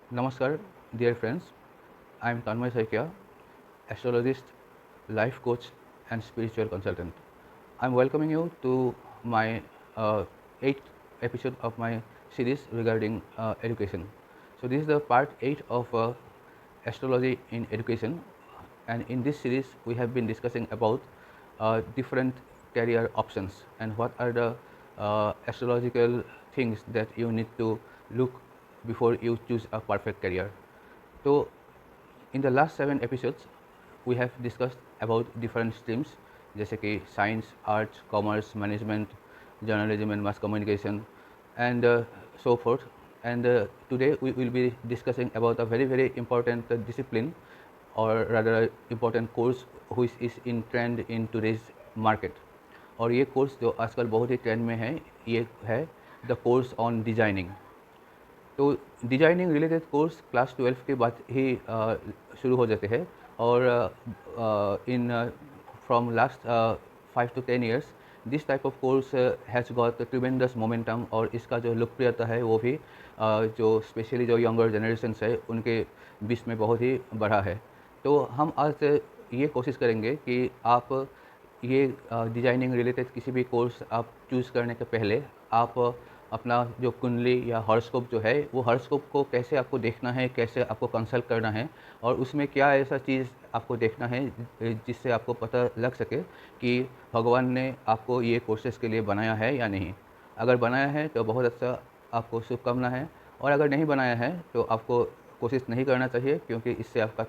Namaskar, dear friends. I am Tanmay Saikia, astrologist, life coach, and spiritual consultant. I am welcoming you to my eighth episode of my series regarding education. So, this is the part 8 of astrology in education, and in this series, we have been discussing about different career options and what are the astrological things that you need to look before you choose a perfect career. So, in the last 7 episodes, we have discussed about different streams जैसे कि science, arts, commerce, management, journalism and mass communication, and so forth. And today we will be discussing about a very important discipline, or rather important course which is in trend in today's market. और ये course जो आजकल बहुत ही trend में है, ये है the course on designing. तो डिजाइनिंग रिलेटेड कोर्स क्लास 12 के बाद ही शुरू हो जाते हैं, और in from last 5 to 10 years this type of course has got tremendous momentum, और इसका जो लोकप्रियता है वो भी जो स्पेशली जो यंगर जनरेशन्स है उनके बीच में बहुत ही बढ़ा है. तो हम आज ये कोशिश करेंगे कि आप ये डिजाइनिंग रिलेटेड किसी भी कोर्स आप चूज़ करने के पहले आप अपना जो कुंडली या हॉरोस्कोप जो है वो हॉरोस्कोप को कैसे आपको देखना है, कैसे आपको कंसल्ट करना है, और उसमें क्या ऐसा चीज़ आपको देखना है जिससे आपको पता लग सके कि भगवान ने आपको ये कोर्सेज़ के लिए बनाया है या नहीं. अगर बनाया है तो बहुत अच्छा, आपको शुभकामना है, और अगर नहीं बनाया है तो आपको कोशिश नहीं करना चाहिए, क्योंकि इससे आपका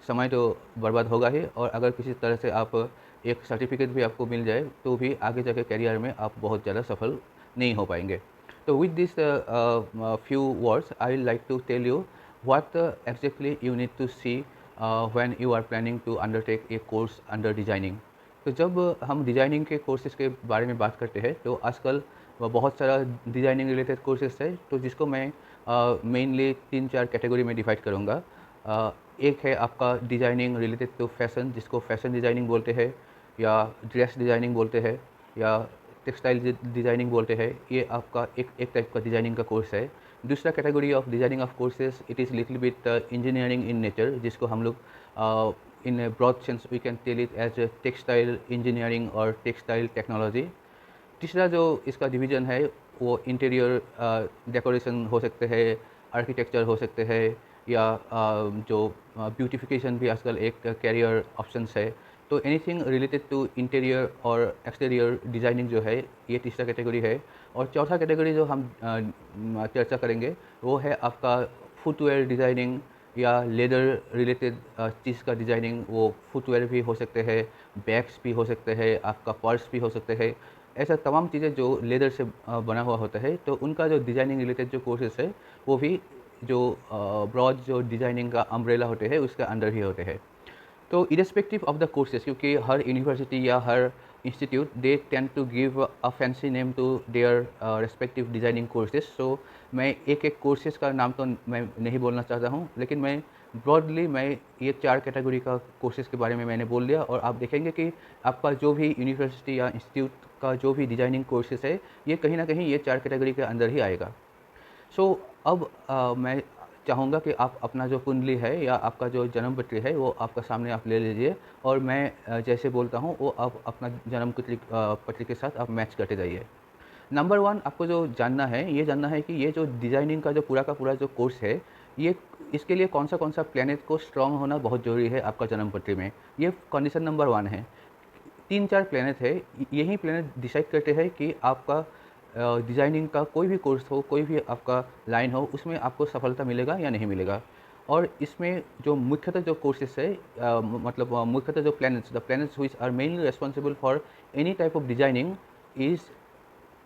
समय तो बर्बाद होगा ही, और अगर किसी तरह से आप एक सर्टिफिकेट भी आपको मिल जाए तो भी आगे जाके करियर में आप बहुत ज़्यादा सफल नहीं हो पाएंगे. So with this few words, I would like to tell you what exactly you need to see when you are planning to undertake a course under designing. तो जब हम डिज़ाइनिंग के कोर्सेज़ के बारे में बात करते हैं तो आजकल बहुत सारा डिज़ाइनिंग रिलेटेड कोर्सेज़ है, तो जिसको मैं मेनली 3-4 कैटेगरी में डिवाइड करूँगा. एक है आपका डिज़ाइनिंग रिलेटेड टू फैशन, जिसको फैशन डिज़ाइनिंग बोलते हैं, या ड्रेस डिज़ाइनिंग बोलते हैं, या टेक्सटाइल डिज़ाइनिंग बोलते हैं. ये आपका एक टाइप का डिज़ाइनिंग का कोर्स है. दूसरा category of designing of courses, it is little bit engineering in nature, जिसको हम लोग in broad sense we can tell it as textile engineering और टेक्सटाइल टेक्नोलॉजी. तीसरा जो इसका डिवीज़न है वो इंटीरियर डेकोरेशन हो सकते हैं, आर्किटेक्चर हो सकते हैं, या जो ब्यूटिफिकेशन भी आजकल एक कैरियर ऑप्शंस है. तो एनीथिंग रिलेटेड टू इंटीरियर और एक्सटीरियर डिज़ाइनिंग जो है, ये तीसरा कैटेगरी है. और चौथा कैटेगरी जो हम चर्चा करेंगे वो है आपका फुटवेयर डिज़ाइनिंग, या लेदर रिलेटेड चीज़ का डिज़ाइनिंग. वो फुटवेयर भी हो सकते हैं, बैग्स भी हो सकते हैं, आपका पर्स भी हो सकते हैं, ऐसा तमाम चीज़ें जो लेदर से बना हुआ होता है. तो उनका जो डिज़ाइनिंग रिलेटेड जो कोर्सेस है वो भी जो ब्रॉड जो डिज़ाइनिंग का अम्ब्रेला होते हैं उसके अंडर ही होते हैं. तो इरेस्पेक्टिव ऑफ द कोर्सेज, क्योंकि हर यूनिवर्सिटी या हर institute they tend to give a fancy name to their respective designing courses. So मैं एक कोर्सेज का नाम तो मैं नहीं बोलना चाहता हूँ, लेकिन मैं ब्रॉडली मैं ये 4 कैटेगरी का कोर्सेज के बारे में मैंने बोल दिया, और आप देखेंगे कि आपका जो भी यूनिवर्सिटी या इंस्टीट्यूट का जो भी डिज़ाइनिंग कोर्सेज है ये कहीं ना कहीं ये 4 कैटेगरी के अंदर ही आएगा. सो अब मैं चाहूँगा कि आप अपना जो कुंडली है या आपका जो जन्म पत्री है वो आपका सामने आप ले लीजिए, और मैं जैसे बोलता हूँ वो आप अपना जन्म पत्री के साथ आप मैच करते जाइए. नंबर 1 आपको जो जानना है, ये जानना है कि ये जो डिज़ाइनिंग का जो पूरा का पूरा जो कोर्स है, ये इसके लिए कौन सा प्लैनेट को स्ट्रॉन्ग होना बहुत ज़रूरी है आपका जन्म पत्री में. ये कंडीशन नंबर 1 है. 3-4 प्लैनेट है, यही प्लैनेट डिसाइड करते हैं कि आपका डिज़ाइनिंग का कोई भी कोर्स हो, कोई भी आपका लाइन हो, उसमें आपको सफलता मिलेगा या नहीं मिलेगा. और इसमें जो मुख्यतः जो कोर्सेस है, मतलब मुख्यतः जो planets, the planets which are mainly responsible for any type of designing is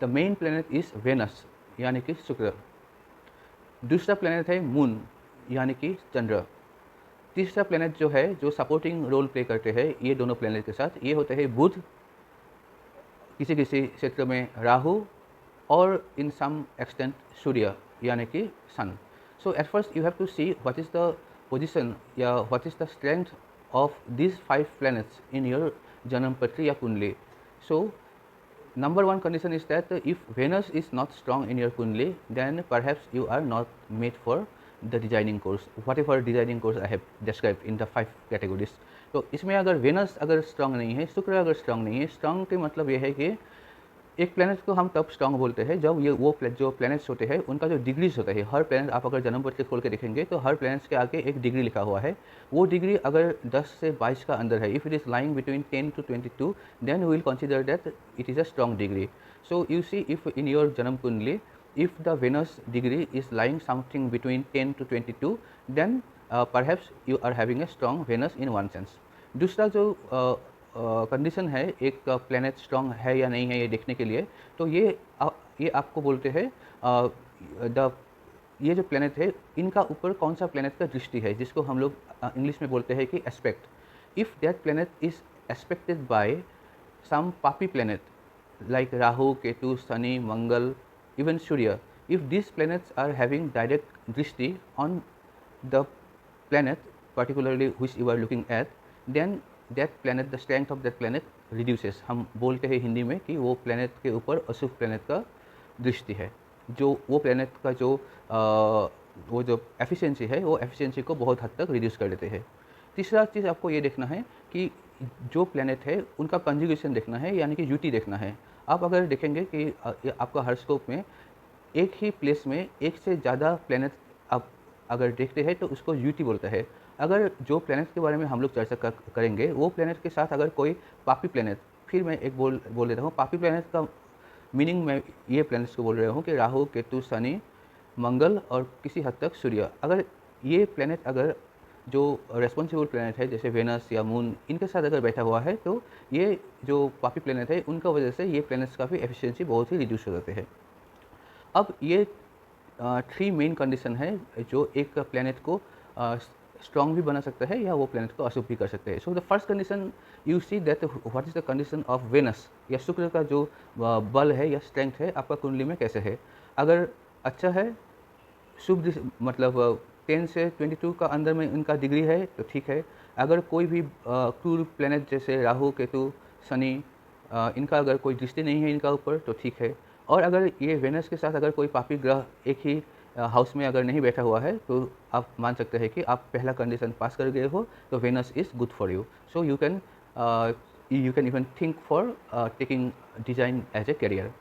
the main planet is Venus, यानी कि शुक्र. दूसरा प्लैनेट है मून, यानी कि चंद्र. तीसरा प्लैनेट जो है जो सपोर्टिंग रोल प्ले करते हैं ये दोनों प्लैनेट के साथ, ये होते हैं बुध, किसी किसी क्षेत्र में राहु, और इन सम एक्सटेंट सूर्य, यानी कि sun. So at first you have to see what is the position या what is the strength of this 5 planets in your janam patri या kundli. So number 1 condition is that if Venus is not strong in your kundli, then perhaps you are not made for the designing course, what ever designing course I have describe in the 5 categories. तो इसमें अगर Venus अगर strong नहीं है, शुक्र अगर strong नहीं है, स्ट्रांग के मतलब ये है कि एक प्लैनेट को हम तब स्ट्रांग बोलते हैं जब ये वो जो प्लैनेट्स होते हैं उनका जो डिग्रीज होता है, हर प्लैनेट आप अगर जन्म पत्र खोल के देखेंगे तो हर प्लैनेट्स के आगे एक डिग्री लिखा हुआ है। वो डिग्री अगर 10 से 22 का अंदर है, if it is lying between 10 to 22, then we will consider that it is a strong degree. So you see if in your जन्म कुंडली if the Venus degree is lying something between 10 to 22, then perhaps you are having a strong Venus in one sense. दूसरा जो condition है एक planet strong है या नहीं है ये देखने के लिए, तो ये आपको बोलते हैं द ये जो प्लैनेट है इनका ऊपर कौन सा प्लैनेट का दृष्टि है, जिसको हम लोग इंग्लिश में बोलते हैं कि aspect. If that planet is aspected by some papi planet like Rahu, Ketu, Shani, Mangal, even Surya, if these planets are having direct drishti on the planet particularly which you are looking at, then that planet, the strength of that planet reduces। हम बोलते हैं हिंदी में कि वो planet के ऊपर अशुभ planet का दृष्टि है, जो वो प्लैनेट का जो वो जो एफिशिएंसी है वो एफिशिएंसी को बहुत हद तक रिड्यूस कर देते हैं। तीसरा चीज़ आपको ये देखना है कि जो प्लैनेट है उनका कंजुगेशन देखना है, यानी कि यूटी देखना है। आप अगर देखेंगे कि आपका हॉरोस्कोप में एक ही प्लेस में एक से ज़्यादा प्लैनेट आप अगर देखते हैं तो उसको यूटी बोलता है। अगर जो प्लैनेट के बारे में हम लोग चर्चा करेंगे वो प्लैनेट के साथ अगर कोई पापी प्लैनेट, फिर मैं एक बोल देता हूँ, पापी प्लैनेट का मीनिंग मैं ये प्लैनेट्स को बोल रहा हूँ कि राहु, केतु, शनि, मंगल और किसी हद तक सूर्य। अगर ये प्लैनेट अगर जो रेस्पॉन्सिबल प्लैनेट है जैसे वेनस या मून, इनके साथ अगर बैठा हुआ है तो ये जो पापी प्लैनेट है उनका वजह से ये प्लैनेट्स का भी एफिशिएंसी बहुत ही रिड्यूस हो जाते हैं। अब ये 3 मेन कंडीशन है जो एक प्लैनेट को स्ट्रॉन्ग भी बना सकता है या वो प्लैनेट को अशुभ भी कर सकते हैं। So the first condition you see that what is the condition of Venus या शुक्र का जो बल है या स्ट्रेंथ है आपका कुंडली में कैसे है। अगर अच्छा है, शुभ मतलब 10 से 22 का अंदर में इनका डिग्री है तो ठीक है। अगर कोई भी क्रूर प्लैनेट जैसे राहु, केतु, शनि, इनका अगर कोई दृष्टि नहीं है इनका ऊपर तो ठीक है। और अगर ये वेनस के साथ अगर कोई पापी ग्रह एक ही हाउस में अगर नहीं बैठा हुआ है तो आप मान सकते हैं कि आप पहला कंडीशन पास कर गए हो, तो Venus is good for you. So you can even think for taking design as a career.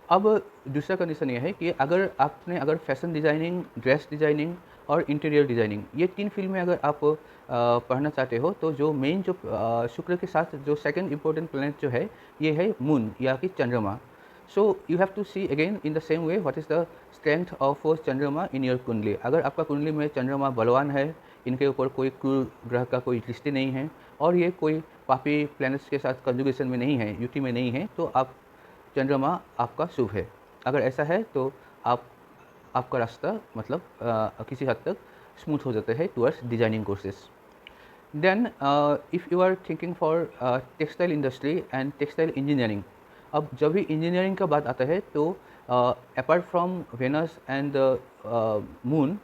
अब दूसरा कंडीशन ये है कि अगर आपने अगर फैशन डिज़ाइनिंग, ड्रेस डिज़ाइनिंग और इंटीरियर डिज़ाइनिंग ये 3 फील्ड में अगर आप पढ़ना चाहते हो, तो जो मेन जो शुक्र के साथ जो सेकंड इम्पोर्टेंट प्लैनेट जो है ये है मून या कि चंद्रमा। So you have to see again in the same way what is the strength of चंद्रमा इन योर कुंडली। अगर आपका कुंडली में चंद्रमा बलवान है, इनके ऊपर कोई क्रूर ग्रह का कोई दृष्टि नहीं है और ये कोई पापी प्लैनेट्स के साथ कंजुगेशन में नहीं है, यूटी में नहीं है, तो आप चंद्रमा आपका शुभ है। अगर ऐसा है तो आपका रास्ता मतलब किसी हद तक स्मूथ हो जाता है towards designing courses. Then if you are thinking for textile industry and textile engineering, अब जब भी इंजीनियरिंग का बात आता है तो apart from Venus and moon,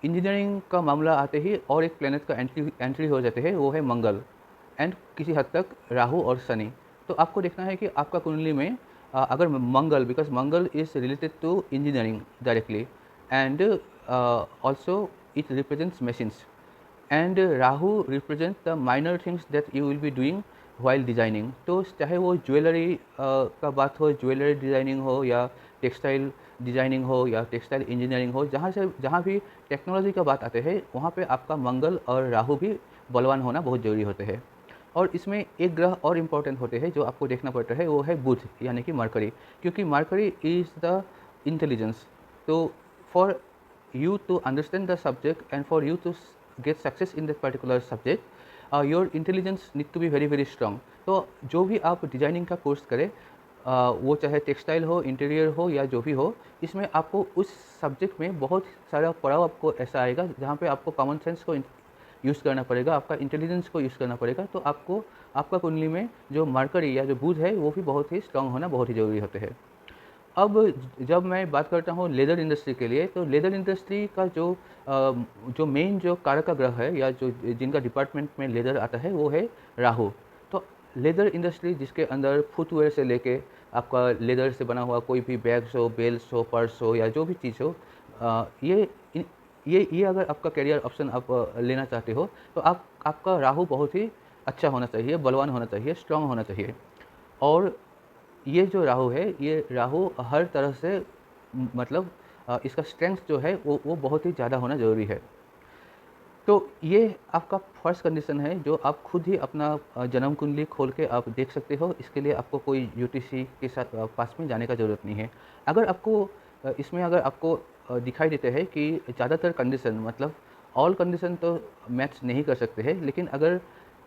engineering का मामला आते ही और एक प्लैनेट का एंट्री हो जाते हैं, वो है मंगल एंड किसी हद तक राहु और शनि। तो आपको देखना है कि आपका कुंडली में अगर Mangal, because Mangal is related to engineering directly and also it represents machines and Rahu represent the minor things that you will be doing while designing. तो चाहे वो ज्वेलरी का बात हो, ज्वेलरी डिज़ाइनिंग हो या टेक्सटाइल डिज़ाइनिंग हो या टेक्सटाइल इंजीनियरिंग हो, जहाँ भी टेक्नोलॉजी का बात आते हैं वहाँ पे आपका मंगल और राहु भी बलवान होना बहुत ज़रूरी होते हैं। और इसमें एक ग्रह और इम्पॉर्टेंट होते हैं जो आपको देखना पड़ता है, वो है बुध यानी कि मरकरी, क्योंकि मरकरी इज़ द इंटेलिजेंस। तो for you to understand the subject and for you to get success in that particular subject, your intelligence need to be very very strong। तो जो भी आप डिज़ाइनिंग का कोर्स करें, वो चाहे टेक्सटाइल हो, इंटीरियर हो या जो भी हो, इसमें आपको उस सब्जेक्ट में बहुत सारा पड़ाव आपको ऐसा आएगा जहाँ पे आपको कॉमन सेंस को यूज़ करना पड़ेगा, आपका इंटेलिजेंस को यूज़ करना पड़ेगा। तो आपको आपका कुंडली में जो मरकरी या जो बुध है वो भी बहुत ही स्ट्रांग होना बहुत ही ज़रूरी होते हैं। अब जब मैं बात करता हूँ लेदर इंडस्ट्री के लिए, तो लेदर इंडस्ट्री का जो मेन जो कारक ग्रह है या जो जिनका डिपार्टमेंट में लेदर आता है वो है राहु। तो लेदर इंडस्ट्री जिसके अंदर फुटवेयर से लेके आपका लेदर से बना हुआ कोई भी बैग्स हो, बेल्ट हो, पर्स हो या जो भी चीज़ हो, ये अगर आपका करियर ऑप्शन आप लेना चाहते हो तो आपका राहु बहुत ही अच्छा होना चाहिए, बलवान होना चाहिए, स्ट्रॉन्ग होना चाहिए। और ये जो राहु है, ये राहु हर तरह से मतलब इसका स्ट्रेंथ जो है वो बहुत ही ज़्यादा होना ज़रूरी है। तो ये आपका फर्स्ट कंडीशन है जो आप खुद ही अपना जन्म कुंडली खोल के आप देख सकते हो। इसके लिए आपको कोई यूटीसी के साथ पास में जाने का ज़रूरत नहीं है। अगर आपको इसमें अगर आपको दिखाई देते हैं कि ज़्यादातर कंडीशन मतलब ऑल कंडीशन तो मैच नहीं कर सकते हैं, लेकिन अगर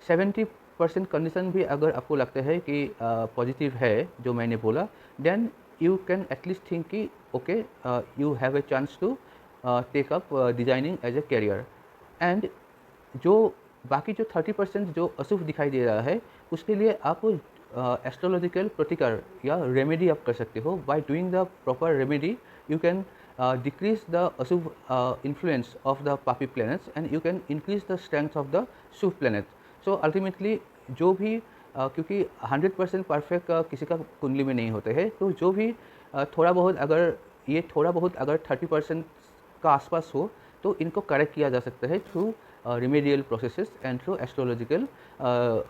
70% कंडीशन भी अगर आपको लगता है कि पॉजिटिव है जो मैंने बोला, then you can at least think कि okay, you have a chance to take up designing as a career. And जो बाकी जो 30% जो अशुभ दिखाई दे रहा है, उसके लिए आप एस्ट्रोलॉजिकल प्रतिकार या रेमेडी आप कर सकते हो। By doing the proper remedy you can decrease the अशुभ इन्फ्लुएंस ऑफ द पापी planets and you can increase the strength of the Shubh planet. So ultimately जो भी क्योंकि 100% परफेक्ट किसी का कुंडली में नहीं होते हैं, तो जो भी थोड़ा बहुत अगर 30% का आसपास हो तो इनको करेक्ट किया जा सकता है through remedial processes and through astrological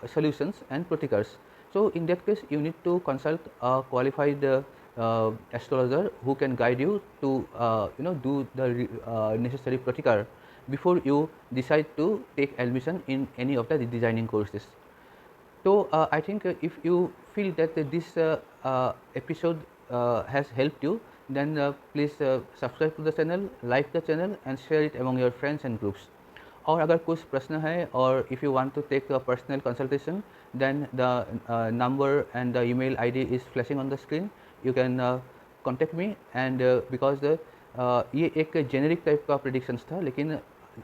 solutions and pratikars. So in that case you need to consult a qualified astrologer who can guide you to do the necessary pratikar before you decide to take admission in any of the designing courses. So I think if you feel that this episode has helped you, then please subscribe to the channel, like the channel and share it among your friends and groups. और अगर कुछ प्रश्न है और if you want to take a personal consultation, then the number and the email ID is flashing on the screen. You can contact me and because ये एक generic type का predictions था, लेकिन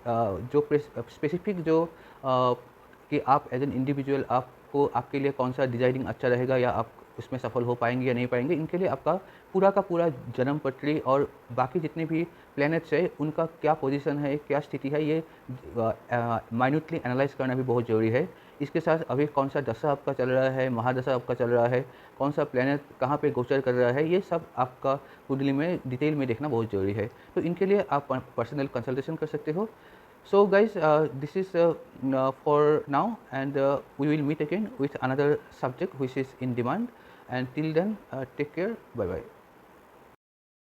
जो स्पेसिफिक जो कि आप एज एन इंडिविजुअल आपको आपके लिए कौन सा डिजाइनिंग अच्छा रहेगा या आप उसमें सफल हो पाएंगे या नहीं पाएंगे, इनके लिए आपका पूरा का पूरा जन्म पटरी और बाकी जितने भी प्लैनेट्स है उनका क्या पोजीशन है, क्या स्थिति है, ये माइन्यूटली एनालाइज करना भी बहुत ज़रूरी है। इसके साथ अभी कौन सा दशा आपका चल रहा है, महादशा आपका चल रहा है, कौन सा प्लैनेट कहाँ पे गोचर कर रहा है, ये सब आपका कुंडली में डिटेल में देखना बहुत ज़रूरी है। तो इनके लिए आप पर्सनल कंसल्टेशन कर सकते हो। So guys, this is for now, and we will meet again with another subject which is in demand, and till then take care, bye bye.